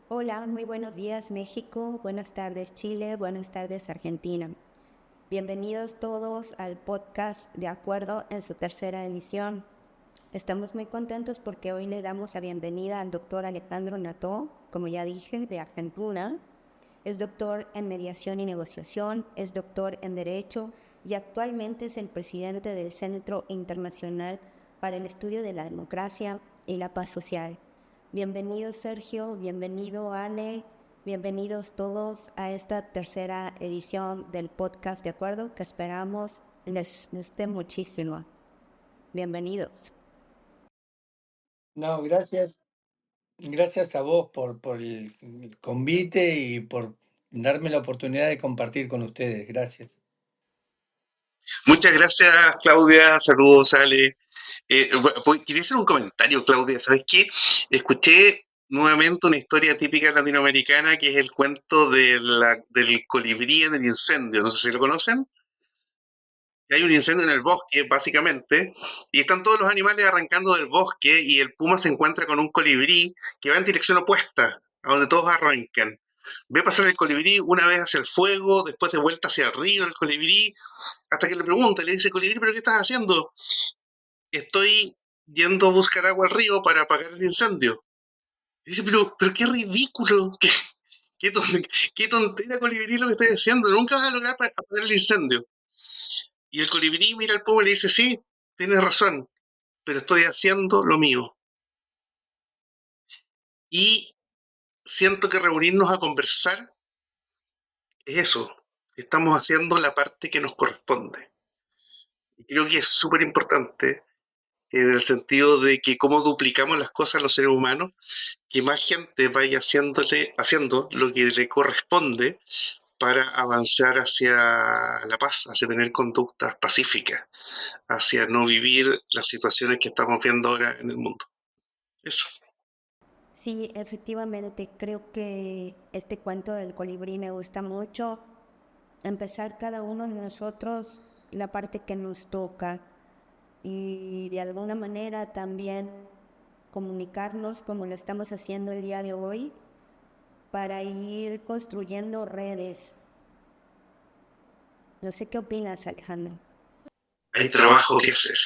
Hola, muy buenos días México, buenas tardes Chile, buenas tardes Argentina. Bienvenidos todos al podcast De Acuerdo en su tercera edición. Estamos muy contentos porque hoy le damos la bienvenida al doctor Alejandro Nató, como ya dije, de Argentina. Es doctor en mediación y negociación, es doctor en Derecho y actualmente es el presidente del Centro Internacional para el Estudio de la Democracia y la Paz Social. Bienvenido Sergio, bienvenido Ale, bienvenidos todos a esta tercera edición del podcast, ¿de acuerdo? Que esperamos les guste muchísimo. Bienvenidos. No, gracias a vos por el convite y por darme la oportunidad de compartir con ustedes. Gracias. Muchas gracias, Claudia. Saludos, Ale. Quería hacer un comentario, Claudia. ¿Sabes qué? Escuché nuevamente una historia típica latinoamericana que es el cuento del colibrí en el incendio. No sé si lo conocen. Hay un incendio en el bosque, básicamente, y están todos los animales arrancando del bosque y el puma se encuentra con un colibrí que va en dirección opuesta a donde todos arrancan. Ve pasar el colibrí una vez hacia el fuego, después de vuelta hacia el río el colibrí, hasta que le pregunta, le dice, colibrí, ¿pero qué estás haciendo? Estoy yendo a buscar agua al río para apagar el incendio. Y dice, pero qué ridículo, qué, qué tontera, colibrí, lo que estás haciendo, nunca vas a lograr apagar el incendio. Y el colibrí mira al puma y le dice, sí, tienes razón, pero estoy haciendo lo mío. Y siento que reunirnos a conversar es eso, estamos haciendo la parte que nos corresponde. Y creo que es súper importante en el sentido de que cómo duplicamos las cosas los seres humanos, que más gente vaya haciendo lo que le corresponde para avanzar hacia la paz, hacia tener conductas pacíficas, hacia no vivir las situaciones que estamos viendo ahora en el mundo. Eso. Sí, efectivamente, creo que este cuento del colibrí me gusta mucho. Empezar cada uno de nosotros la parte que nos toca y de alguna manera también comunicarnos como lo estamos haciendo el día de hoy para ir construyendo redes. No sé qué opinas, Alejandro. Hay trabajo que hacer.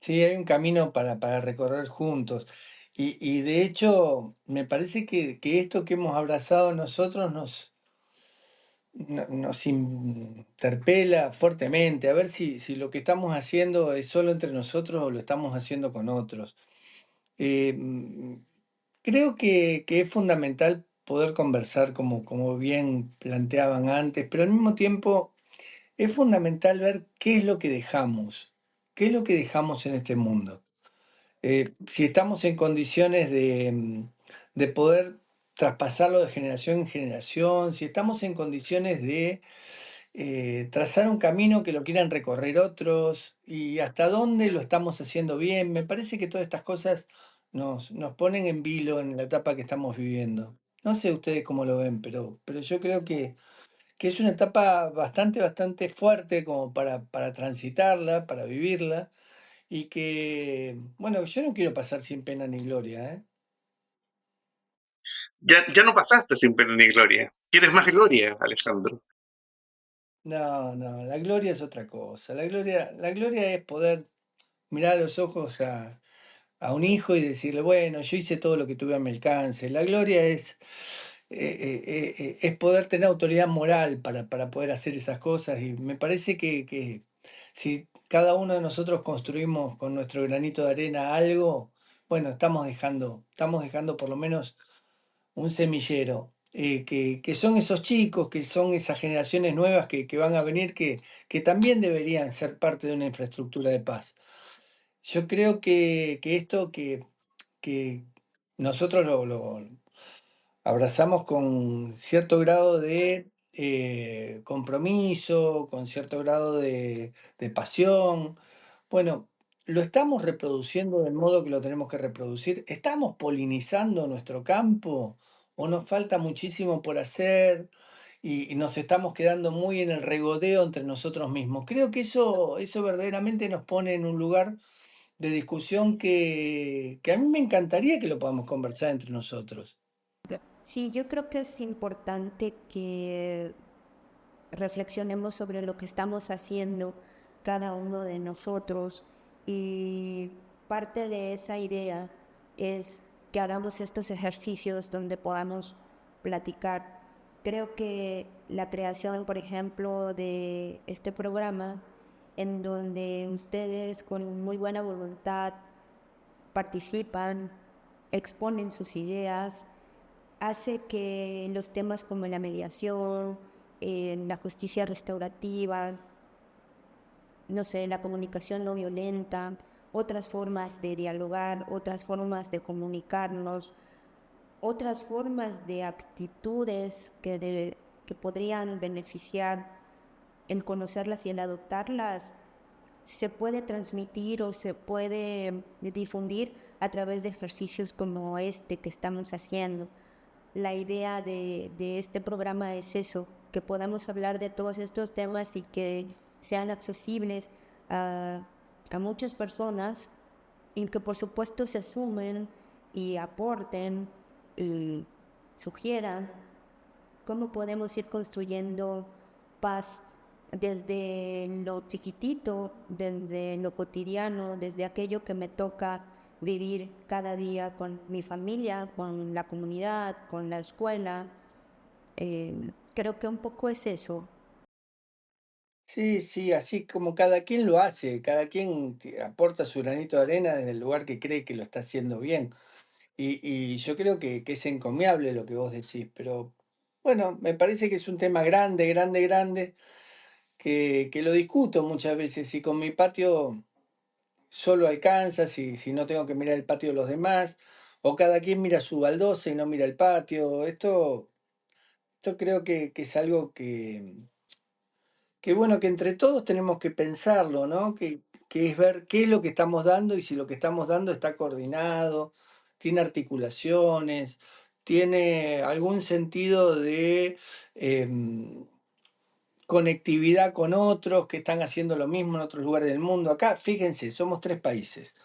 Sí, hay un camino para recorrer juntos. Y de hecho, me parece que esto que hemos abrazado nosotros nos interpela fuertemente, a ver si lo que estamos haciendo es solo entre nosotros o lo estamos haciendo con otros. Eh, mm, Creo que es fundamental poder conversar, como bien planteaban antes, pero al mismo tiempo es fundamental ver qué es lo que dejamos en este mundo. Si estamos en condiciones de poder traspasarlo de generación en generación, si estamos en condiciones de trazar un camino que lo quieran recorrer otros y hasta dónde lo estamos haciendo bien. Me parece que todas estas cosas nos ponen en vilo en la etapa que estamos viviendo. No sé ustedes cómo lo ven, pero yo creo que es una etapa bastante fuerte como para transitarla, para vivirla y que, bueno, yo no quiero pasar sin pena ni gloria, ¿eh? Ya no pasaste sin pena ni gloria. ¿Quieres más gloria, Alejandro? No, no, la gloria es otra cosa. La gloria es poder mirar a los ojos a un hijo y decirle, bueno, yo hice todo lo que tuve a mi alcance. La gloria es poder tener autoridad moral para poder hacer esas cosas y me parece que si cada uno de nosotros construimos con nuestro granito de arena algo, bueno, estamos dejando por lo menos un semillero. Que son esos chicos, que son esas generaciones nuevas que van a venir, que también deberían ser parte de una infraestructura de paz. Yo creo que esto que nosotros lo abrazamos con cierto grado de compromiso, con cierto grado de pasión. Bueno, lo estamos reproduciendo del modo que lo tenemos que reproducir. ¿Estamos polinizando nuestro campo o nos falta muchísimo por hacer y nos estamos quedando muy en el regodeo entre nosotros mismos? Creo que eso verdaderamente nos pone en un lugar de discusión que a mí me encantaría que lo podamos conversar entre nosotros. Sí, yo creo que es importante que reflexionemos sobre lo que estamos haciendo cada uno de nosotros y parte de esa idea es que hagamos estos ejercicios donde podamos platicar. Creo que la creación, por ejemplo, de este programa en donde ustedes con muy buena voluntad participan, exponen sus ideas, hace que los temas como la mediación, la justicia restaurativa, no sé, la comunicación no violenta, otras formas de dialogar, otras formas de comunicarnos, otras formas de actitudes que podrían beneficiar el conocerlas y el adoptarlas, se puede transmitir o se puede difundir a través de ejercicios como este que estamos haciendo. La idea de este programa es eso, que podamos hablar de todos estos temas y que sean accesibles a, a muchas personas y que por supuesto se asumen y aporten y sugieran cómo podemos ir construyendo paz desde lo chiquitito, desde lo cotidiano, desde aquello que me toca vivir cada día con mi familia, con la comunidad, con la escuela. Creo que un poco es eso. Sí, sí, así como cada quien lo hace, cada quien aporta su granito de arena desde el lugar que cree que lo está haciendo bien. Y yo creo que es encomiable lo que vos decís, pero bueno, me parece que es un tema grande, grande, grande, que lo discuto muchas veces. Si con mi patio solo alcanza, si no tengo que mirar el patio de los demás, o cada quien mira su baldosa y no mira el patio. Esto creo que es algo que bueno, que entre todos tenemos que pensarlo, ¿no? Que es ver qué es lo que estamos dando y si lo que estamos dando está coordinado, tiene articulaciones, tiene algún sentido de conectividad con otros que están haciendo lo mismo en otros lugares del mundo. Acá, fíjense, somos 3 países.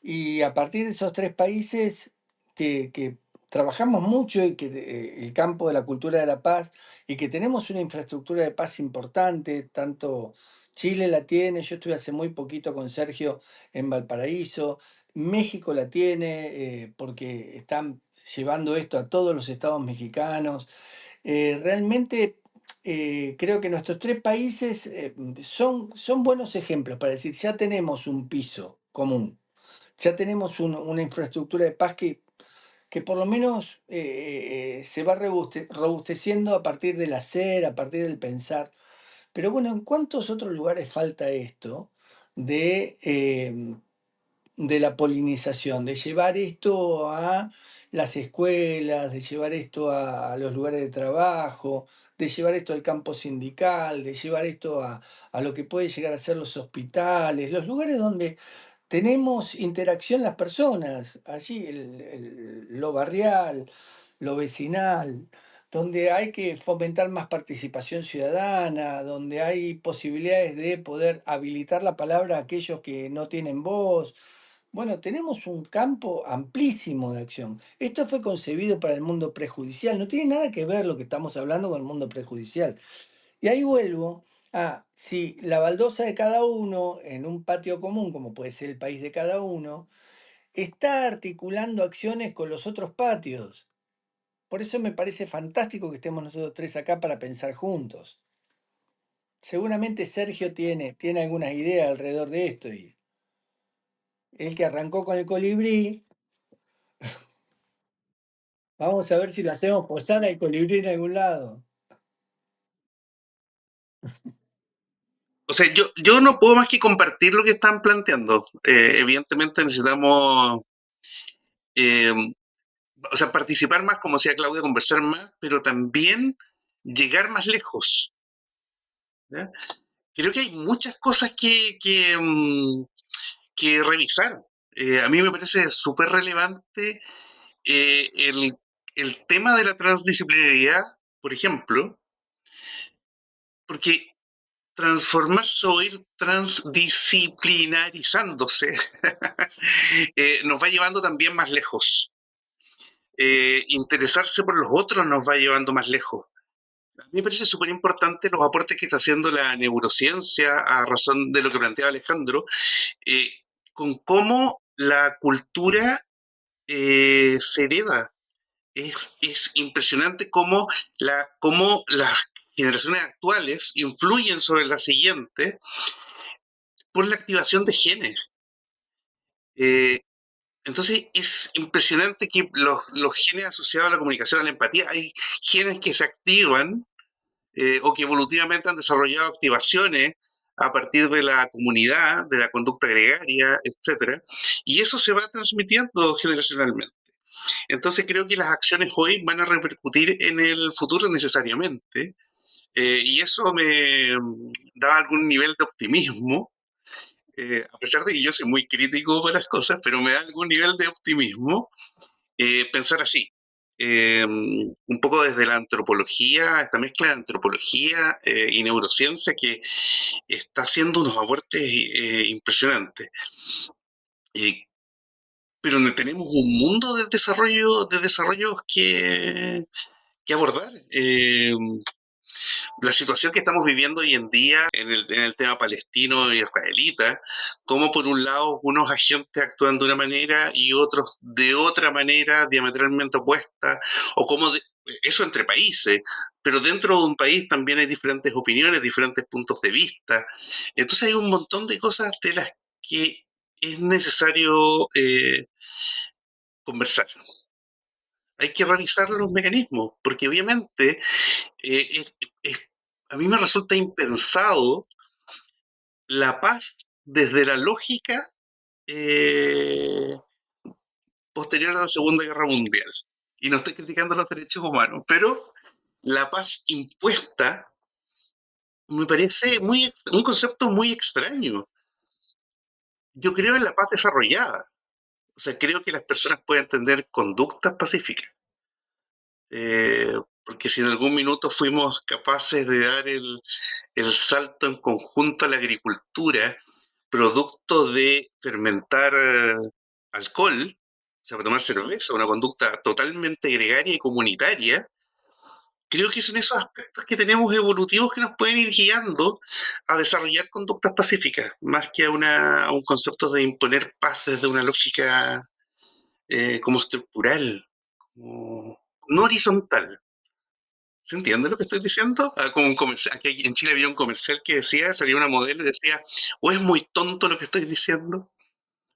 Y a partir de esos 3 países que trabajamos mucho y que el campo de la cultura de la paz y que tenemos una infraestructura de paz importante, tanto Chile la tiene, yo estuve hace muy poquito con Sergio en Valparaíso, México la tiene porque están llevando esto a todos los estados mexicanos. Realmente creo que nuestros 3 países son buenos ejemplos para decir, ya tenemos un piso común, ya tenemos una infraestructura de paz que por lo menos se va robusteciendo a partir del hacer, a partir del pensar. Pero bueno, ¿en cuántos otros lugares falta esto de la polinización, de llevar esto a las escuelas, de llevar esto a los lugares de trabajo, de llevar esto al campo sindical, de llevar esto a lo que puede llegar a ser los hospitales, los lugares donde tenemos interacción las personas, allí lo barrial, lo vecinal, donde hay que fomentar más participación ciudadana, donde hay posibilidades de poder habilitar la palabra a aquellos que no tienen voz. Bueno, tenemos un campo amplísimo de acción. Esto fue concebido para el mundo prejudicial, no tiene nada que ver lo que estamos hablando con el mundo prejudicial. Y ahí vuelvo a si la baldosa de cada uno en un patio común, como puede ser el país de cada uno, está articulando acciones con los otros patios. Por eso me parece fantástico que estemos nosotros 3 acá para pensar juntos. Seguramente Sergio tiene algunas ideas alrededor de esto y el que arrancó con el colibrí, vamos a ver si lo hacemos posar al colibrí en algún lado. O sea, yo no puedo más que compartir lo que están planteando. Evidentemente necesitamos, eh, o sea, participar más, como decía Claudia, conversar más, pero también llegar más lejos. ¿Ya? Creo que hay muchas cosas que revisar. A mí me parece súper relevante eh, el, el tema de la transdisciplinariedad, por ejemplo, porque transformarse o ir transdisciplinarizándose nos va llevando también más lejos. interesarse por los otros nos va llevando más lejos. A mí me parece súper importante los aportes que está haciendo la neurociencia a razón de lo que planteaba Alejandro, eh, con cómo la cultura se hereda. Es impresionante cómo las generaciones actuales influyen sobre las siguientes por la activación de genes. Eh, entonces es impresionante que los genes asociados a la comunicación, a la empatía, hay genes que se activan o que evolutivamente han desarrollado activaciones a partir de la comunidad, de la conducta gregaria, etcétera, y eso se va transmitiendo generacionalmente. Entonces creo que las acciones hoy van a repercutir en el futuro necesariamente, y eso me da algún nivel de optimismo, a pesar de que yo soy muy crítico para las cosas, pero me da algún nivel de optimismo pensar así. Un poco desde la antropología, esta mezcla de antropología y neurociencia que está haciendo unos aportes impresionantes. Eh, pero tenemos un mundo de desarrollos que abordar. La situación que estamos viviendo hoy en día en el tema palestino-israelita, como por un lado unos agentes actúan de una manera y otros de otra manera diametralmente opuesta, o como eso entre países, pero dentro de un país también hay diferentes opiniones, diferentes puntos de vista. Entonces hay un montón de cosas de las que es necesario conversar. Hay que revisar los mecanismos, porque obviamente eh, es- es- a mí me resulta impensado la paz desde la lógica eh, posterior a la Segunda Guerra Mundial. Y no estoy criticando los derechos humanos, pero la paz impuesta me parece un concepto muy extraño. Yo creo en la paz desarrollada. O sea, creo que las personas pueden tener conductas pacíficas. Porque si en algún minuto fuimos capaces de dar el salto en conjunto a la agricultura, producto de fermentar alcohol, o sea, para tomar cerveza, una conducta totalmente gregaria y comunitaria, creo que son esos aspectos que tenemos evolutivos que nos pueden ir guiando a desarrollar conductas pacíficas, más que a un concepto de imponer paz desde una lógica como estructural, como no horizontal. ¿Se entiende lo que estoy diciendo? Como un comercial, aquí en Chile había un comercial que decía, salía una modelo y decía, ¿o es muy tonto lo que estoy diciendo?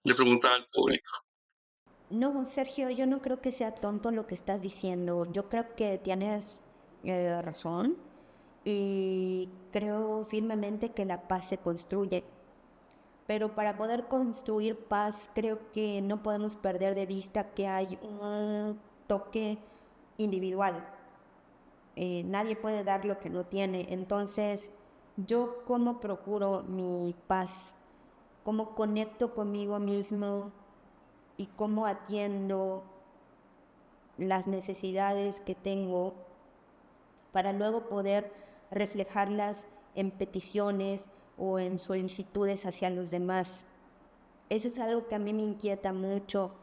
Le preguntaba al público. No, Sergio, yo no creo que sea tonto lo que estás diciendo. Yo creo que tienes razón y creo firmemente que la paz se construye. Pero para poder construir paz, creo que no podemos perder de vista que hay un toque individual. Nadie puede dar lo que no tiene. Entonces, yo cómo procuro mi paz, cómo conecto conmigo mismo y cómo atiendo las necesidades que tengo para luego poder reflejarlas en peticiones o en solicitudes hacia los demás. Eso es algo que a mí me inquieta mucho,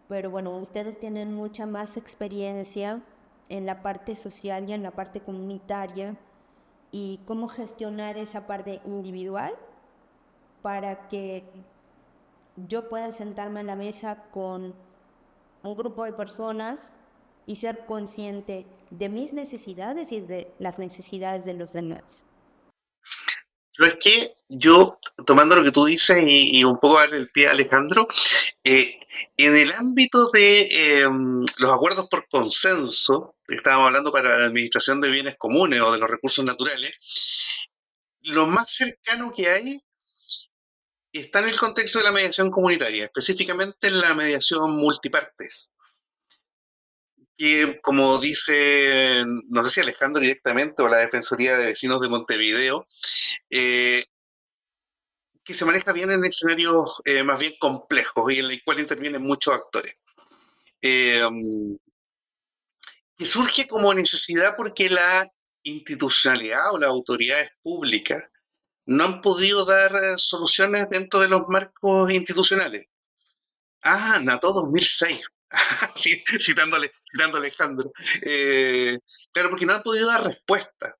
pero bueno, ustedes tienen mucha más experiencia en la parte social y en la parte comunitaria y cómo gestionar esa parte individual para que yo pueda sentarme en la mesa con un grupo de personas y ser consciente de mis necesidades y de las necesidades de los demás. ¿Sabes qué? Yo, tomando lo que tú dices y un poco darle el pie a Alejandro, eh, en el ámbito de los acuerdos por consenso, que estábamos hablando para la administración de bienes comunes o de los recursos naturales, lo más cercano que hay está en el contexto de la mediación comunitaria, específicamente en la mediación multipartes, que como dice, no sé si Alejandro directamente o la Defensoría de Vecinos de Montevideo, eh, que se maneja bien en escenarios más bien complejos y en el cual intervienen muchos actores. Eh, que surge como necesidad porque la institucionalidad o las autoridades públicas no han podido dar soluciones dentro de los marcos institucionales. Ah, NATO 2006. Sí, citando a Alejandro. Claro, porque no han podido dar respuesta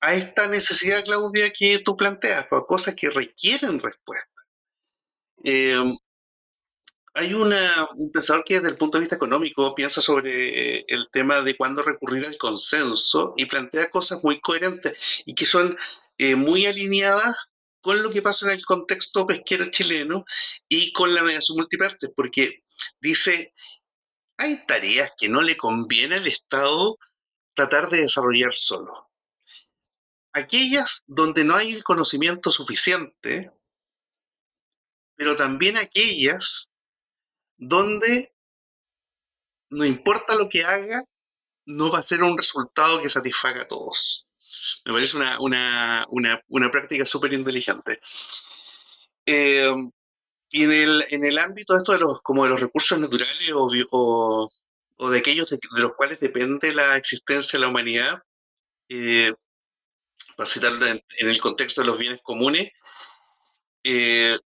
a esta necesidad, Claudia, que tú planteas, a cosas que requieren respuesta. Eh, Hay un pensador que desde el punto de vista económico piensa sobre el tema de cuándo recurrir al consenso y plantea cosas muy coherentes y que son muy alineadas con lo que pasa en el contexto pesquero chileno y con la mediación multiparte, porque dice, hay tareas que no le conviene al Estado tratar de desarrollar solo. Aquellas donde no hay el conocimiento suficiente, pero también aquellas donde no importa lo que haga, no va a ser un resultado que satisfaga a todos. Me parece una práctica súper inteligente. Eh, y en el ámbito de esto de los, como de los recursos naturales o de aquellos de los cuales depende la existencia de la humanidad, eh, para citarlo en el contexto de los bienes comunes, eh,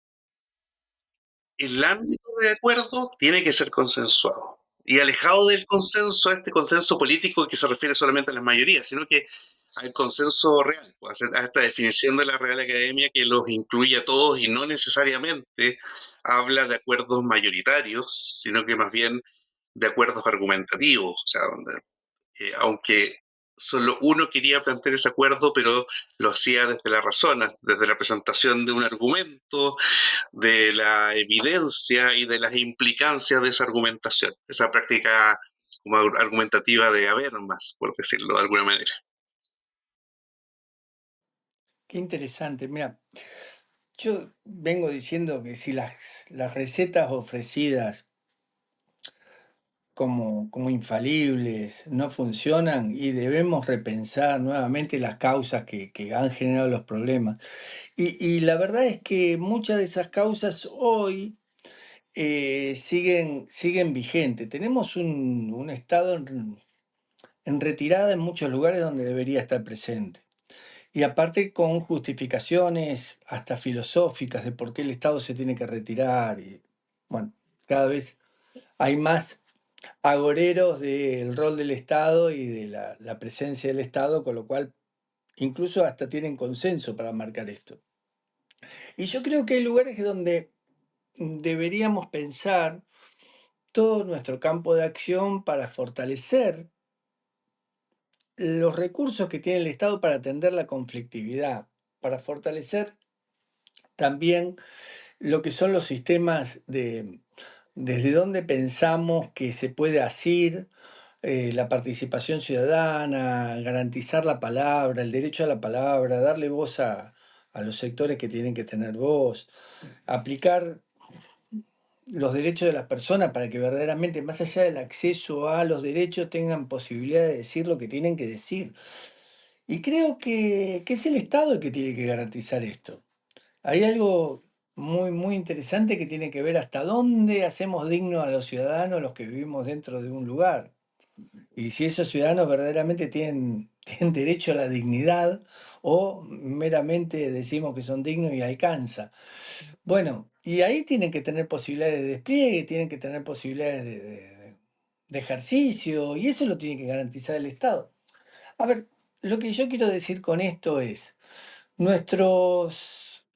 el ámbito de acuerdo tiene que ser consensuado. Y alejado del consenso, este consenso político que se refiere solamente a las mayorías, sino que al consenso real, pues, a esta definición de la Real Academia que los incluye a todos y no necesariamente habla de acuerdos mayoritarios, sino que más bien de acuerdos argumentativos, o sea, donde aunque solo uno quería plantear ese acuerdo, pero lo hacía desde la razón, desde la presentación de un argumento, de la evidencia y de las implicancias de esa argumentación, esa práctica como argumentativa de Habermas, por decirlo de alguna manera. Qué interesante. Mira, yo vengo diciendo que si las recetas ofrecidas como infalibles no funcionan y debemos repensar nuevamente las causas que han generado los problemas. Y la verdad es que muchas de esas causas hoy siguen vigentes. Tenemos un Estado en retirada en muchos lugares donde debería estar presente. Y aparte con justificaciones hasta filosóficas de por qué el Estado se tiene que retirar. Y bueno, cada vez hay más agoreros del rol del Estado y de la presencia del Estado, con lo cual incluso hasta tienen consenso para marcar esto. Y yo creo que hay lugares donde deberíamos pensar todo nuestro campo de acción para fortalecer los recursos que tiene el Estado para atender la conflictividad, para fortalecer también lo que son los sistemas desde donde pensamos que se puede asir la participación ciudadana, garantizar la palabra, el derecho a la palabra, darle voz a los sectores que tienen que tener voz, aplicar los derechos de las personas para que verdaderamente, más allá del acceso a los derechos, tengan posibilidad de decir lo que tienen que decir. Y creo que es el Estado el que tiene que garantizar esto. Hay algo muy interesante que tiene que ver hasta dónde hacemos dignos a los ciudadanos los que vivimos dentro de un lugar. Y si esos ciudadanos verdaderamente tienen derecho a la dignidad o meramente decimos que son dignos y alcanza. Bueno, y ahí tienen que tener posibilidades de despliegue, tienen que tener posibilidades de ejercicio, y eso lo tiene que garantizar el Estado. A ver, lo que yo quiero decir con esto es, nuestros,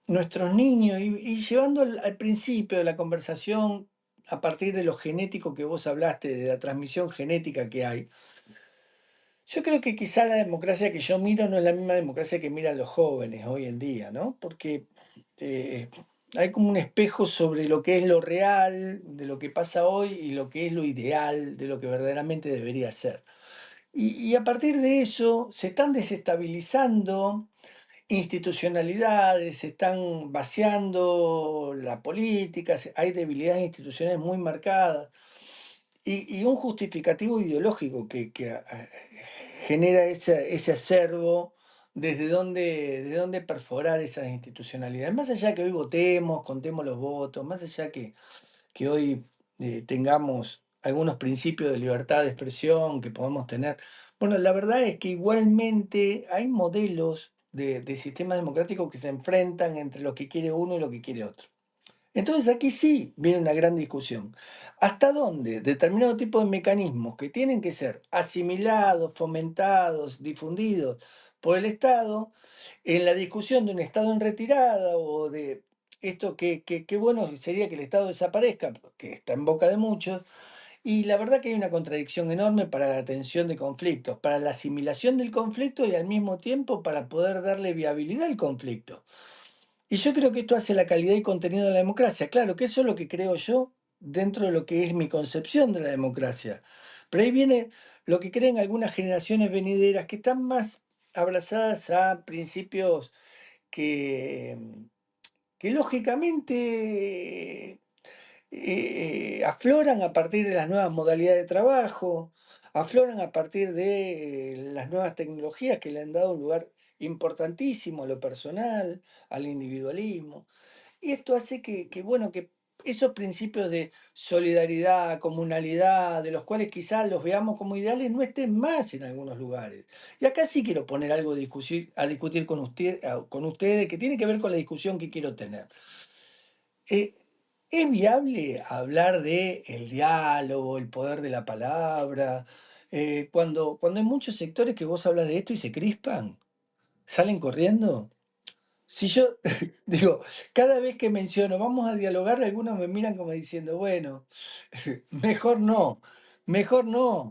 nuestros niños, y llevando al principio de la conversación, a partir de lo genético que vos hablaste, de la transmisión genética que hay, yo creo que quizá la democracia que yo miro no es la misma democracia que miran los jóvenes hoy en día, ¿no? Porque eh, hay como un espejo sobre lo que es lo real, de lo que pasa hoy y lo que es lo ideal, de lo que verdaderamente debería ser. Y a partir de eso se están desestabilizando institucionalidades, se están vaciando la política, hay debilidades institucionales muy marcadas y un justificativo ideológico que genera ese acervo desde donde perforar esas institucionalidades. Más allá que hoy votemos, contemos los votos, más allá que hoy tengamos algunos principios de libertad de expresión que podamos tener. Bueno, la verdad es que igualmente hay modelos de sistemas democráticos que se enfrentan entre lo que quiere uno y lo que quiere otro. Entonces aquí sí viene una gran discusión. ¿Hasta dónde determinado tipo de mecanismos que tienen que ser asimilados, fomentados, difundidos por el Estado, en la discusión de un Estado en retirada o de esto que bueno sería que el Estado desaparezca, que está en boca de muchos, y la verdad que hay una contradicción enorme para la atención de conflictos, para la asimilación del conflicto y al mismo tiempo para poder darle viabilidad al conflicto. Y yo creo que esto hace la calidad y contenido de la democracia. Claro que eso es lo que creo yo dentro de lo que es mi concepción de la democracia. Pero ahí viene lo que creen algunas generaciones venideras que están más abrazadas a principios que, que lógicamente afloran a partir de las nuevas modalidades de trabajo, afloran a partir de las nuevas tecnologías que le han dado un lugar importantísimo a lo personal, al individualismo. Y esto hace bueno, que esos principios de solidaridad, comunalidad, de los cuales quizás los veamos como ideales, no estén más en algunos lugares. Y acá sí quiero poner algo a discutir con ustedes, que tiene que ver con la discusión que quiero tener. Eh, ¿Es viable hablar de el diálogo, el poder de la palabra, cuando hay muchos sectores que vos hablas de esto y se crispan, salen corriendo? Si yo digo, cada vez que menciono, vamos a dialogar, algunos me miran como diciendo, bueno, mejor no,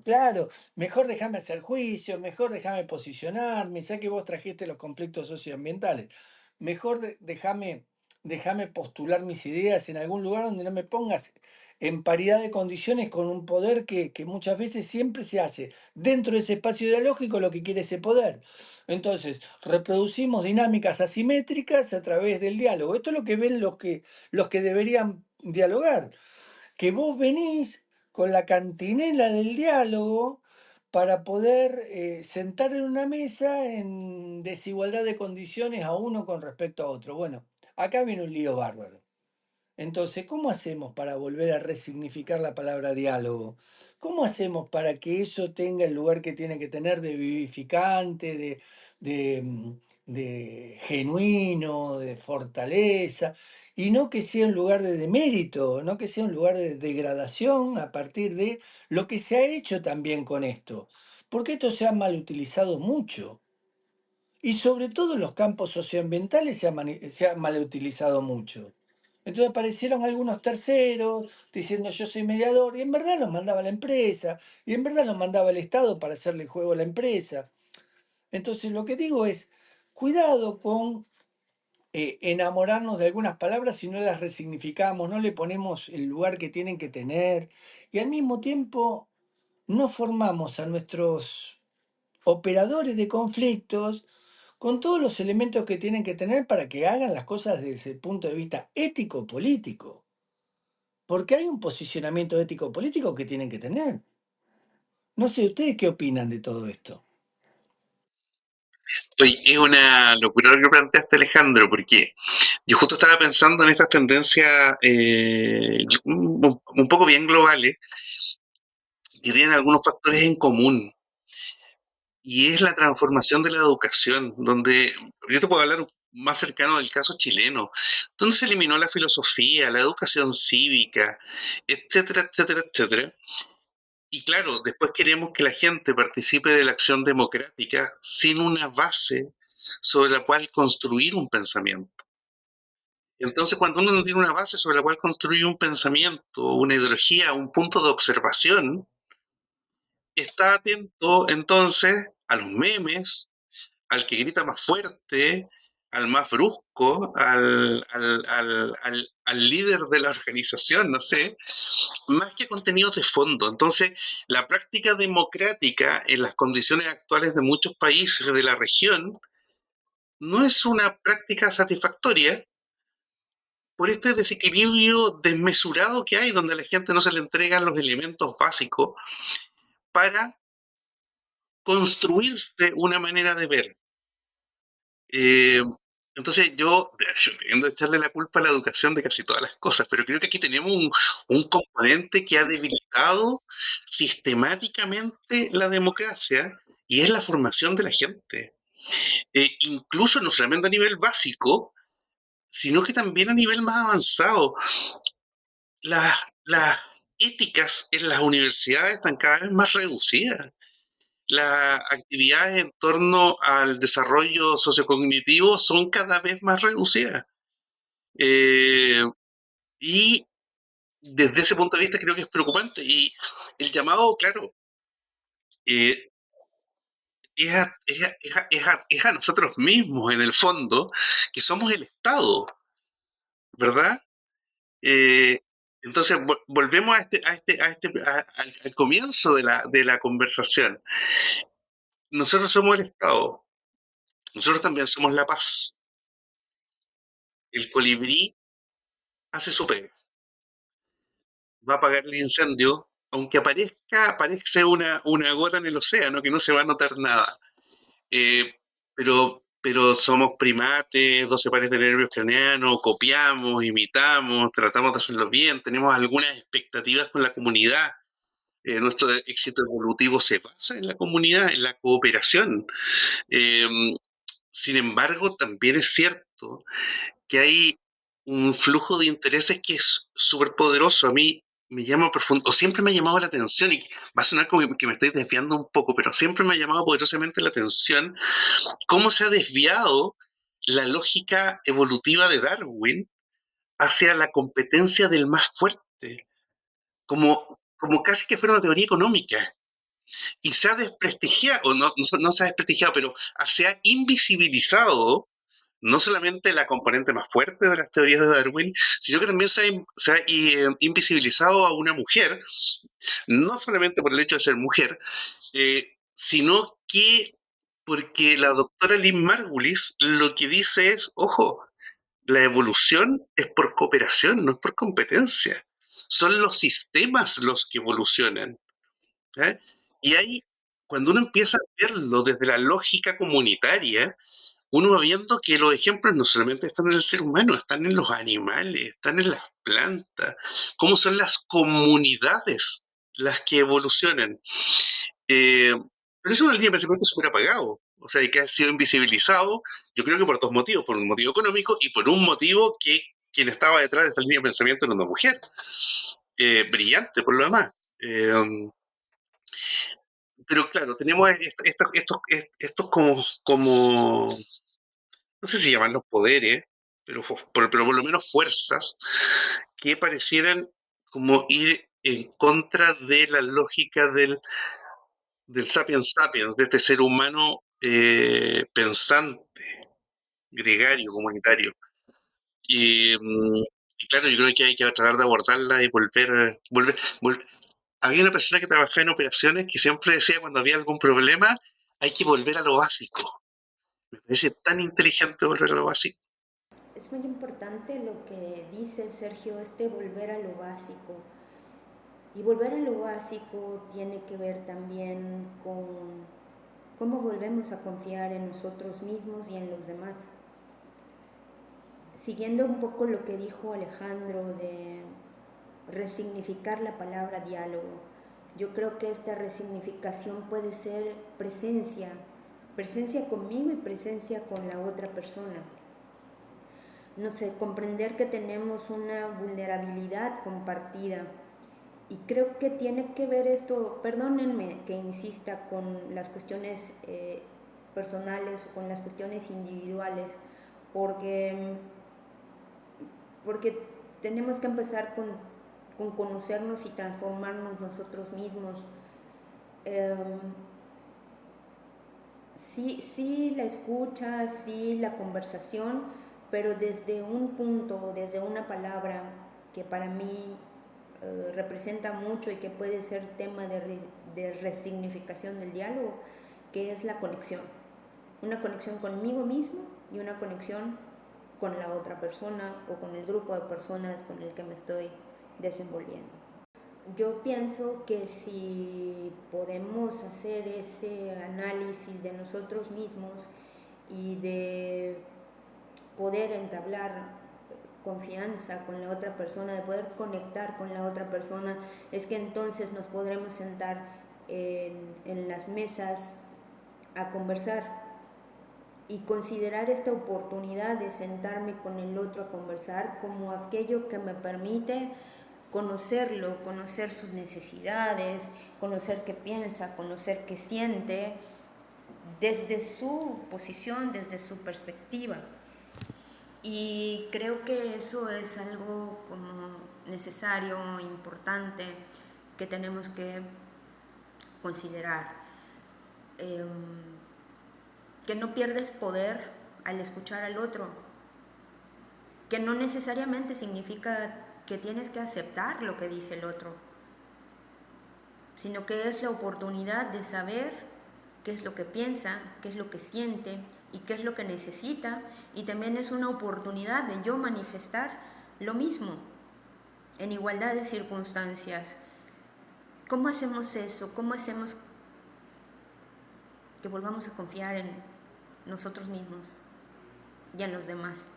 claro, mejor déjame hacer juicio, mejor déjame posicionarme, ya que vos trajiste los conflictos socioambientales, mejor déjame postular mis ideas en algún lugar donde no me pongas en paridad de condiciones con un poder que muchas veces siempre se hace dentro de ese espacio ideológico lo que quiere ese poder. Entonces, reproducimos dinámicas asimétricas a través del diálogo. Esto es lo que ven los que deberían dialogar, que vos venís con la cantinela del diálogo para poder sentar en una mesa en desigualdad de condiciones a uno con respecto a otro. Bueno, acá viene un lío bárbaro. Entonces, ¿cómo hacemos para volver a resignificar la palabra diálogo? ¿Cómo hacemos para que eso tenga el lugar que tiene que tener de vivificante, de genuino, de fortaleza, y no que sea un lugar de demérito, no que sea un lugar de degradación a partir de lo que se ha hecho también con esto? Porque esto se ha mal utilizado mucho. Y sobre todo en los campos socioambientales se ha mal utilizado mucho. Entonces aparecieron algunos terceros diciendo yo soy mediador y en verdad los mandaba la empresa y en verdad los mandaba el Estado para hacerle juego a la empresa. Entonces lo que digo es, cuidado con enamorarnos de algunas palabras si no las resignificamos, no le ponemos el lugar que tienen que tener y al mismo tiempo no formamos a nuestros operadores de conflictos con todos los elementos que tienen que tener para que hagan las cosas desde el punto de vista ético-político. Porque hay un posicionamiento ético-político que tienen que tener. No sé, ¿ustedes qué opinan de todo esto? Oye, es una locura lo que planteaste, Alejandro, porque yo justo estaba pensando en estas tendencias un poco bien globales que tienen algunos factores en común. Y es la transformación de la educación, donde yo te puedo hablar más cercano del caso chileno, donde se eliminó la filosofía, la educación cívica, etcétera, etcétera, etcétera. Y claro, después queremos que la gente participe de la acción democrática sin una base sobre la cual construir un pensamiento. Entonces, cuando uno no tiene una base sobre la cual construir un pensamiento, una ideología, un punto de observación, está atento entonces a los memes, al que grita más fuerte, al más brusco, al líder de la organización, no sé, más que contenidos de fondo. Entonces, la práctica democrática en las condiciones actuales de muchos países de la región no es una práctica satisfactoria por este desequilibrio desmesurado que hay, donde a la gente no se le entregan los elementos básicos para construirse una manera de ver. Eh, entonces yo tiendo a echarle la culpa a la educación de casi todas las cosas, pero creo que aquí tenemos un componente que ha debilitado sistemáticamente la democracia y es la formación de la gente. Incluso no solamente a nivel básico, sino que también a nivel más avanzado. Las éticas en las universidades están cada vez más reducidas. Las actividades en torno al desarrollo sociocognitivo son cada vez más reducidas. Y desde ese punto de vista creo que es preocupante. Y el llamado, claro, eh, es a nosotros mismos, en el fondo, que somos el Estado, ¿verdad? Eh, entonces, volvemos al comienzo de la conversación. Nosotros somos el Estado, nosotros también somos la paz. El colibrí hace su pega, va a apagar el incendio, aunque aparece una gota en el océano que no se va a notar nada. Pero somos primates, 12 pares de nervios craneanos, copiamos, imitamos, tratamos de hacerlo bien, tenemos algunas expectativas con la comunidad. Nuestro éxito evolutivo se basa en la comunidad, en la cooperación. Eh, Sin embargo, también es cierto que hay un flujo de intereses que es súper poderoso. A mí me llama profundo, o siempre me ha llamado la atención, y va a sonar como que me estoy desviando un poco, pero siempre me ha llamado poderosamente la atención cómo se ha desviado la lógica evolutiva de Darwin hacia la competencia del más fuerte, como casi que fuera una teoría económica. Y se ha desprestigiado, o no se ha desprestigiado, pero se ha invisibilizado no solamente la componente más fuerte de las teorías de Darwin, sino que también se ha invisibilizado a una mujer, no solamente por el hecho de ser mujer, sino que porque la doctora Lynn Margulis lo que dice es, ojo, la evolución es por cooperación, no es por competencia. Son los sistemas los que evolucionan. ¿Eh? Y ahí, cuando uno empieza a verlo desde la lógica comunitaria, uno va viendo que los ejemplos no solamente están en el ser humano, están en los animales, están en las plantas, cómo son las comunidades las que evolucionan. Eh, pero eso es una línea de pensamiento súper apagado, o sea, y que ha sido invisibilizado, yo creo que por dos motivos, por un motivo económico y por un motivo que quien estaba detrás de esta línea de pensamiento era una mujer, brillante por lo demás. Pero claro, tenemos estos como, no sé si llaman poderes, pero por lo menos fuerzas que parecieran como ir en contra de la lógica del sapiens sapiens, de este ser humano pensante, gregario, comunitario. Y claro, yo creo que hay que tratar de abordarla y volver. Había una persona que trabajaba en operaciones que siempre decía cuando había algún problema, hay que volver a lo básico. Me parece tan inteligente volver a lo básico. Es muy importante lo que dice Sergio, volver a lo básico. Y volver a lo básico tiene que ver también con cómo volvemos a confiar en nosotros mismos y en los demás. Siguiendo un poco lo que dijo Alejandro de resignificar la palabra diálogo, yo creo que esta resignificación puede ser presencia, presencia conmigo y presencia con la otra persona. No sé, comprender que tenemos una vulnerabilidad compartida. Y creo que tiene que ver esto, perdónenme que insista con las cuestiones personales o con las cuestiones individuales, porque tenemos que empezar con conocernos y transformarnos nosotros mismos. Sí la escucha, sí la conversación, pero desde un punto, desde una palabra que para mí representa mucho y que puede ser tema de resignificación del diálogo, que es la conexión. Una conexión conmigo mismo y una conexión con la otra persona o con el grupo de personas con el que me estoy desenvolviendo. Yo pienso que si podemos hacer ese análisis de nosotros mismos y de poder entablar confianza con la otra persona, de poder conectar con la otra persona, es que entonces nos podremos sentar en las mesas a conversar. y considerar esta oportunidad de sentarme con el otro a conversar como aquello que me permite conocerlo, conocer sus necesidades, conocer qué piensa, conocer qué siente, desde su posición, desde su perspectiva. Y creo que eso es algo como necesario, importante, que tenemos que considerar. Que no pierdes poder al escuchar al otro, que no necesariamente significa que tienes que aceptar lo que dice el otro, sino que es la oportunidad de saber qué es lo que piensa, qué es lo que siente y qué es lo que necesita, y también es una oportunidad de yo manifestar lo mismo en igualdad de circunstancias. ¿Cómo hacemos eso? ¿Cómo hacemos que volvamos a confiar en nosotros mismos y en los demás?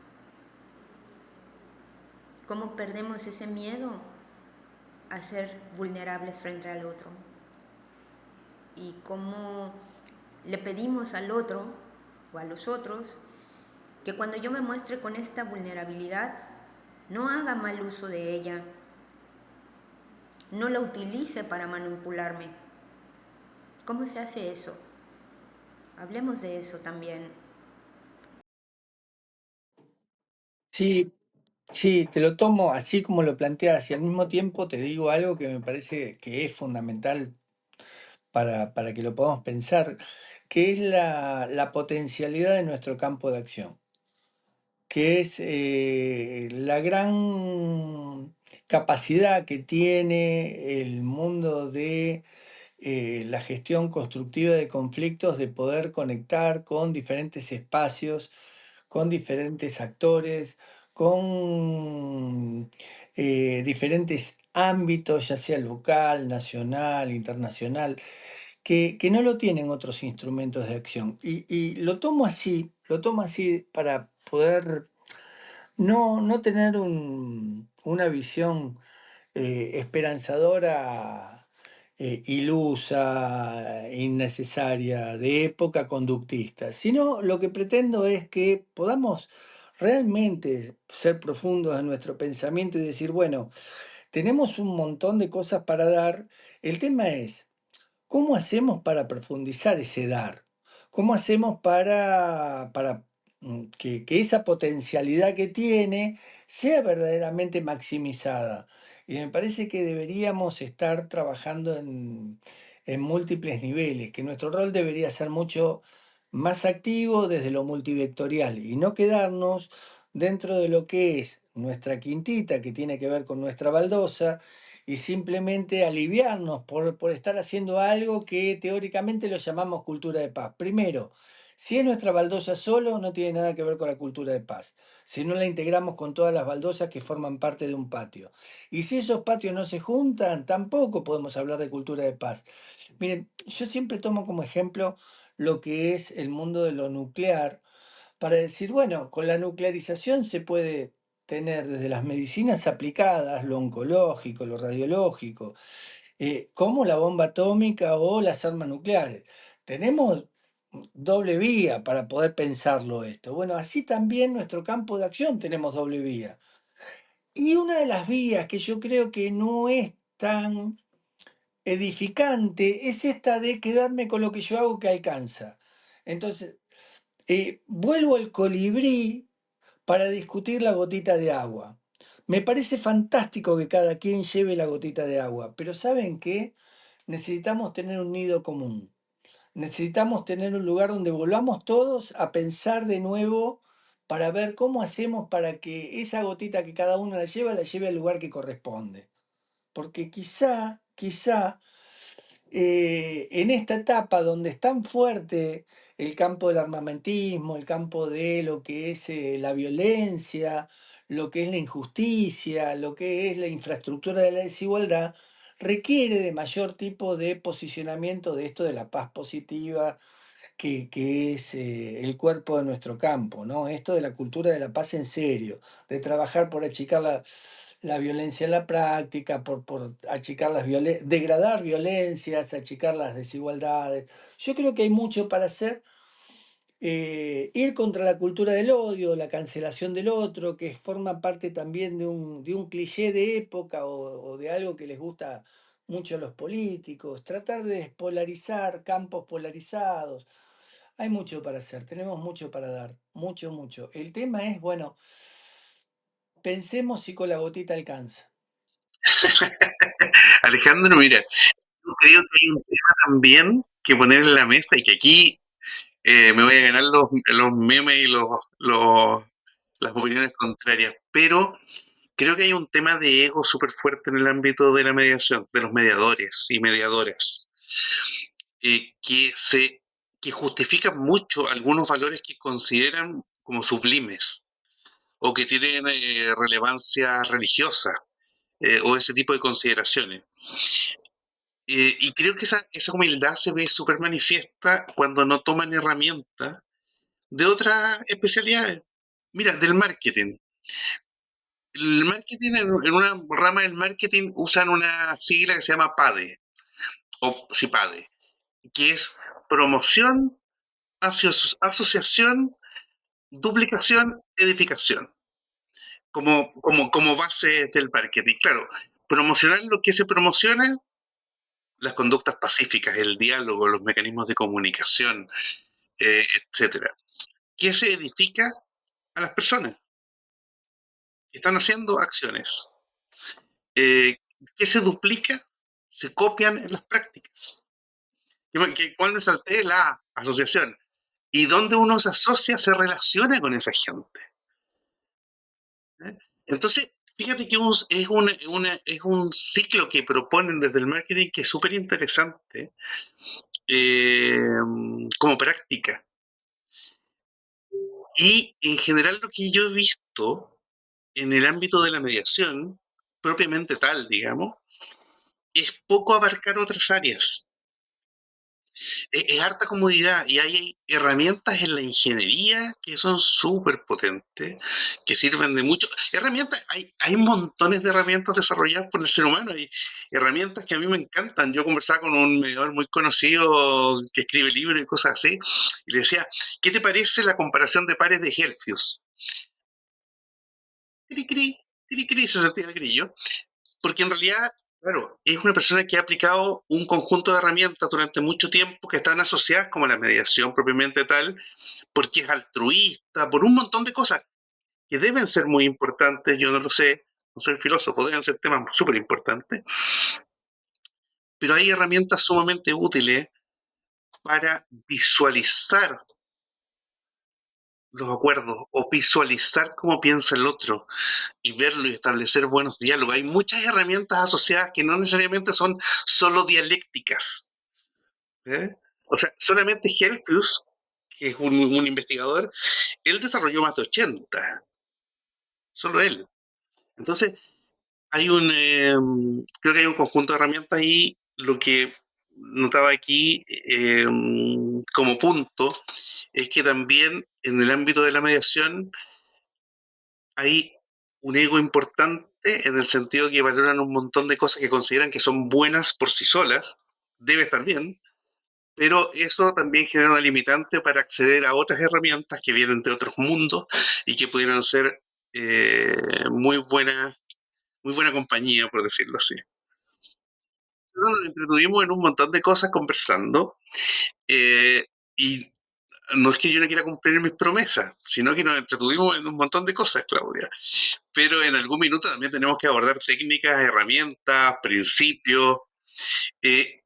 ¿Cómo perdemos ese miedo a ser vulnerables frente al otro? Y cómo le pedimos al otro o a los otros que cuando yo me muestre con esta vulnerabilidad no haga mal uso de ella, no la utilice para manipularme. ¿Cómo se hace eso? Hablemos de eso también. Sí, sí, te lo tomo así como lo planteas y al mismo tiempo te digo algo que me parece que es fundamental para que lo podamos pensar, que es la potencialidad de nuestro campo de acción, que es la gran capacidad que tiene el mundo de la gestión constructiva de conflictos, de poder conectar con diferentes espacios, con diferentes actores, con diferentes ámbitos, ya sea local, nacional, internacional, que no lo tienen otros instrumentos de acción. Y lo tomo así para poder no tener una visión esperanzadora, ilusa, innecesaria, de época conductista, sino lo que pretendo es que podamos realmente ser profundos en nuestro pensamiento y decir, bueno, tenemos un montón de cosas para dar, el tema es, ¿cómo hacemos para profundizar ese dar? ¿Cómo hacemos para que esa potencialidad que tiene sea verdaderamente maximizada? Y me parece que deberíamos estar trabajando en múltiples niveles, que nuestro rol debería ser mucho más activo desde lo multivectorial y no quedarnos dentro de lo que es nuestra quintita, que tiene que ver con nuestra baldosa, y simplemente aliviarnos por estar haciendo algo que teóricamente lo llamamos cultura de paz. Primero, si es nuestra baldosa solo, no tiene nada que ver con la cultura de paz. Si no la integramos con todas las baldosas que forman parte de un patio. Y si esos patios no se juntan, tampoco podemos hablar de cultura de paz. Miren, yo siempre tomo como ejemplo lo que es el mundo de lo nuclear para decir, bueno, con la nuclearización se puede tener desde las medicinas aplicadas, lo oncológico, lo radiológico, como la bomba atómica o las armas nucleares. Tenemos doble vía para poder pensarlo esto. Bueno, así también nuestro campo de acción tenemos doble vía. Y una de las vías que yo creo que no es tan edificante es esta de quedarme con lo que yo hago que alcanza. Entonces, vuelvo al colibrí para discutir la gotita de agua. Me parece fantástico que cada quien lleve la gotita de agua, pero ¿saben qué? Necesitamos tener un nido común. Necesitamos tener un lugar donde volvamos todos a pensar de nuevo para ver cómo hacemos para que esa gotita que cada uno la lleve al lugar que corresponde. Porque quizá en esta etapa donde es tan fuerte el campo del armamentismo, el campo de lo que es la violencia, lo que es la injusticia, lo que es la infraestructura de la desigualdad, requiere de mayor tipo de posicionamiento de esto de la paz positiva, que es el cuerpo de nuestro campo, ¿no? Esto de la cultura de la paz en serio, de trabajar por achicar la violencia en la práctica, por achicar degradar violencias, achicar las desigualdades. Yo creo que hay mucho para hacer Ir contra la cultura del odio, la cancelación del otro, que forma parte también de un cliché de época o de algo que les gusta mucho a los políticos, tratar de despolarizar campos polarizados. Hay mucho para hacer, tenemos mucho para dar, mucho, mucho. El tema es, bueno, pensemos si con la gotita alcanza. Alejandro, mira, yo creo que hay un tema también que poner en la mesa y que aquí me voy a ganar los memes y las opiniones contrarias, pero creo que hay un tema de ego súper fuerte en el ámbito de la mediación, de los mediadores y mediadoras, eh, que se que justifican mucho algunos valores que consideran como sublimes o que tienen relevancia religiosa o ese tipo de consideraciones. Y creo que esa humildad se ve súper manifiesta cuando no toman herramientas de otras especialidades. Mira, del marketing. El marketing, en una rama del marketing, usan una sigla que se llama PADE, o CIPADE, que es promoción, asociación, duplicación, edificación, como base del marketing. Claro, promocionar lo que se promociona, las conductas pacíficas, el diálogo, los mecanismos de comunicación, etcétera. ¿Qué se edifica? A las personas que están haciendo acciones. Eh, ¿Qué se duplica? Se copian en las prácticas. ¿Cuál me salté? La asociación. Y donde uno se asocia, se relaciona con esa gente. ¿Eh? Entonces, fíjate que es un ciclo que proponen desde el marketing que es súper interesante eh, como práctica. Y en general lo que yo he visto en el ámbito de la mediación, propiamente tal, digamos, es poco abarcar otras áreas. Es harta comodidad y hay herramientas en la ingeniería que son súper potentes, que sirven de mucho. Herramientas, hay montones de herramientas desarrolladas por el ser humano, hay herramientas que a mí me encantan. Yo conversaba con un mediador muy conocido que escribe libros y cosas así, y le decía, ¿qué te parece la comparación de pares de Helfius? Cri, cri, cri, cri, se sentía el grillo. Porque en realidad, claro, es una persona que ha aplicado un conjunto de herramientas durante mucho tiempo que están asociadas como la mediación propiamente tal, porque es altruista, por un montón de cosas que deben ser muy importantes, yo no lo sé, no soy filósofo, deben ser temas súper importantes, pero hay herramientas sumamente útiles para visualizar los acuerdos o visualizar cómo piensa el otro y verlo y establecer buenos diálogos. Hay muchas herramientas asociadas que no necesariamente son solo dialécticas. ¿Eh? O sea, solamente Helfus, que es un investigador, él desarrolló más de 80, solo él. Entonces, creo que hay un conjunto de herramientas y lo que notaba aquí como punto es que también en el ámbito de la mediación hay un ego importante en el sentido que valoran un montón de cosas que consideran que son buenas por sí solas, debe estar bien, pero eso también genera una limitante para acceder a otras herramientas que vienen de otros mundos y que pudieran ser eh, muy buena, muy buena compañía, por decirlo así. Nos entretuvimos en un montón de cosas conversando y no es que yo no quiera cumplir mis promesas, sino que nos entretuvimos en un montón de cosas, Claudia. Pero en algún minuto también tenemos que abordar técnicas, herramientas, principios. Eh,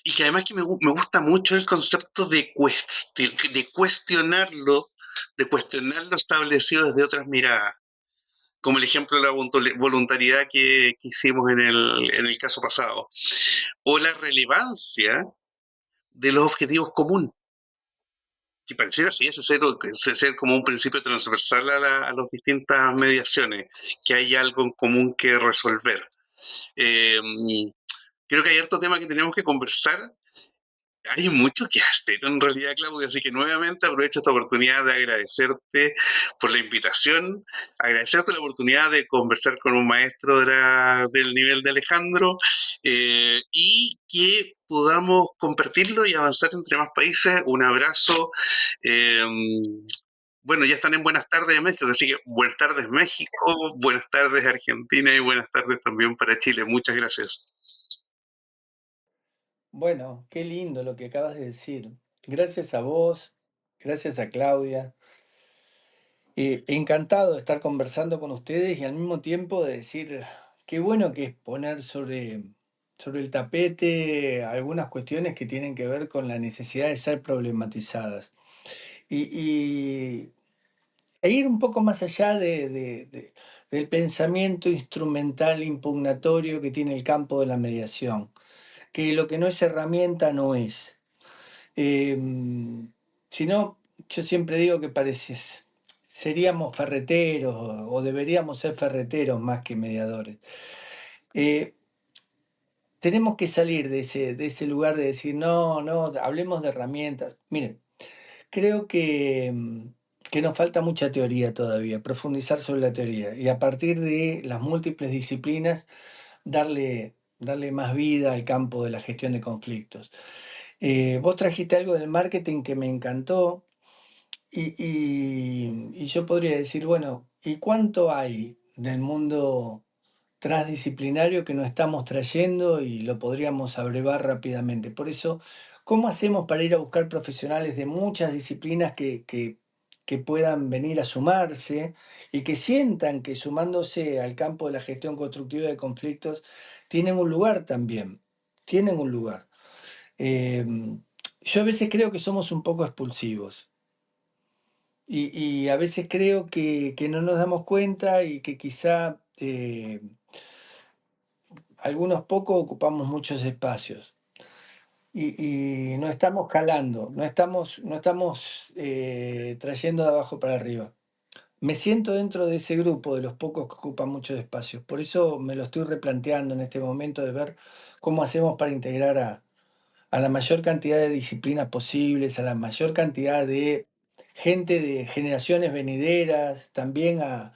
y que además que me gusta mucho el concepto de cuestionar lo establecido desde otras miradas, como el ejemplo de la voluntariedad que hicimos en el caso pasado, o la relevancia de los objetivos comunes, que pareciera así, ese ser como un principio transversal a las distintas mediaciones, que hay algo en común que resolver. Eh, Creo que hay harto tema que tenemos que conversar. hay mucho que hacer en realidad, Claudia, así que nuevamente aprovecho esta oportunidad de agradecerte por la invitación, agradecerte la oportunidad de conversar con un maestro del nivel de Alejandro, y que podamos compartirlo y avanzar entre más países. Un abrazo. eh, bueno, ya están en Buenas tardes México, así que buenas tardes México, buenas tardes Argentina y buenas tardes también para Chile. Muchas gracias. Bueno, qué lindo lo que acabas de decir. Gracias a vos, gracias a Claudia. Encantado de estar conversando con ustedes y al mismo tiempo de decir qué bueno que es poner sobre el tapete algunas cuestiones que tienen que ver con la necesidad de ser problematizadas. Y e ir un poco más allá del pensamiento instrumental impugnatorio que tiene el campo de la mediación, que lo que no es herramienta no es. Si no, yo siempre digo que seríamos ferreteros o deberíamos ser ferreteros más que mediadores. Eh, Tenemos que salir de ese lugar de decir, no, no, hablemos de herramientas. Miren, creo que nos falta mucha teoría todavía, profundizar sobre la teoría y a partir de las múltiples disciplinas darle más vida al campo de la gestión de conflictos. Vos trajiste algo del marketing que me encantó y yo podría decir, bueno, ¿y cuánto hay del mundo transdisciplinario que no estamos trayendo y lo podríamos abrevar rápidamente? Por eso, ¿cómo hacemos para ir a buscar profesionales de muchas disciplinas que puedan venir a sumarse y que sientan que sumándose al campo de la gestión constructiva de conflictos tienen un lugar también? Tienen un lugar. Yo a veces creo que somos un poco expulsivos y a veces creo que no nos damos cuenta y que quizá algunos pocos ocupamos muchos espacios y no estamos calando, no estamos trayendo de abajo para arriba. Me siento dentro de ese grupo de los pocos que ocupan muchos espacios. Por eso me lo estoy replanteando en este momento de ver cómo hacemos para integrar a la mayor cantidad de disciplinas posibles, a la mayor cantidad de gente de generaciones venideras, también a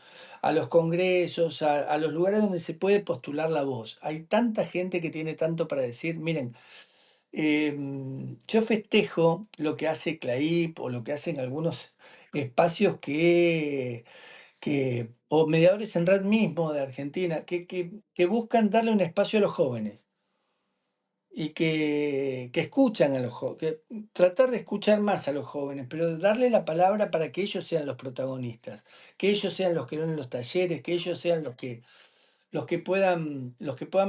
los congresos, a los lugares donde se puede postular la voz. Hay tanta gente que tiene tanto para decir. Miren, yo festejo lo que hace CLAIP o lo que hacen algunos espacios o mediadores en red mismo de Argentina, que buscan darle un espacio a los jóvenes y que escuchan a los jóvenes, tratar de escuchar más a los jóvenes, pero darle la palabra para que ellos sean los protagonistas, que ellos sean los que den los talleres, que ellos sean los que puedan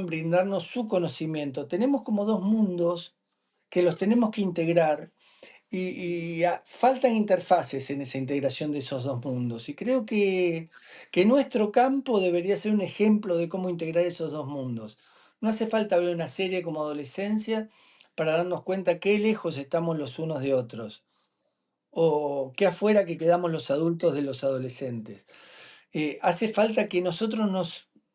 brindarnos su conocimiento. Tenemos como dos mundos que los tenemos que integrar y faltan interfaces en esa integración de esos dos mundos. Y creo que nuestro campo debería ser un ejemplo de cómo integrar esos dos mundos. No hace falta ver una serie como Adolescencia para darnos cuenta qué lejos estamos los unos de otros o qué afuera que quedamos los adultos de los adolescentes. Hace falta que nosotros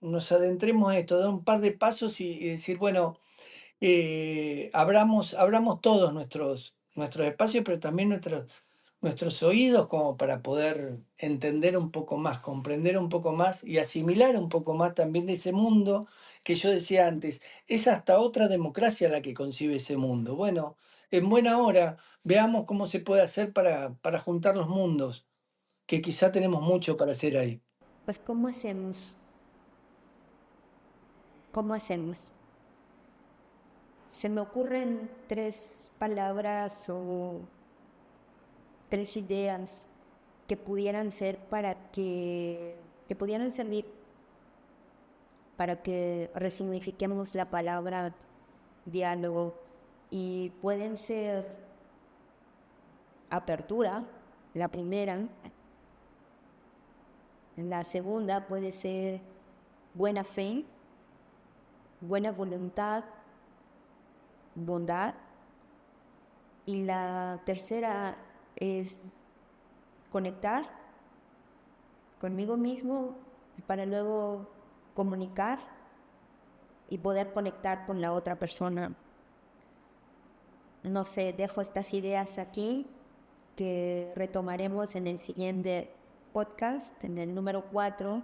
nos adentremos a esto, dar un par de pasos y decir, bueno, abramos todos nuestros espacios, pero también nuestros oídos como para poder entender un poco más, comprender un poco más y asimilar un poco más también de ese mundo que yo decía antes. Es hasta otra democracia la que concibe ese mundo. Bueno, en buena hora, veamos cómo se puede hacer para juntar los mundos, que quizá tenemos mucho para hacer ahí. Pues, ¿cómo hacemos? ¿Cómo hacemos? Se me ocurren tres palabras o tres ideas que pudieran ser que pudieran servir para que resignifiquemos la palabra diálogo y pueden ser apertura, la primera. La segunda puede ser buena fe, buena voluntad, bondad. Y la tercera es conectar conmigo mismo para luego comunicar y poder conectar con la otra persona. no sé, dejo estas ideas aquí que retomaremos en el siguiente podcast, en el número 4.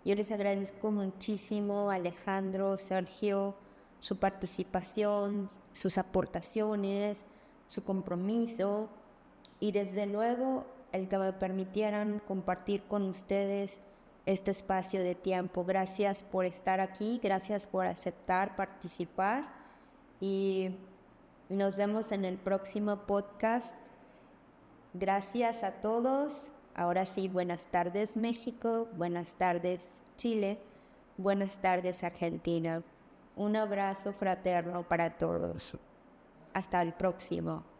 Yo les agradezco muchísimo, Alejandro, Sergio, su participación, sus aportaciones, su compromiso y desde luego el que me permitieran compartir con ustedes este espacio de tiempo. Gracias por estar aquí, gracias por aceptar participar y nos vemos en el próximo podcast. Gracias a todos. Ahora sí, buenas tardes México, buenas tardes Chile, buenas tardes Argentina. Un abrazo fraterno para todos. Hasta el próximo.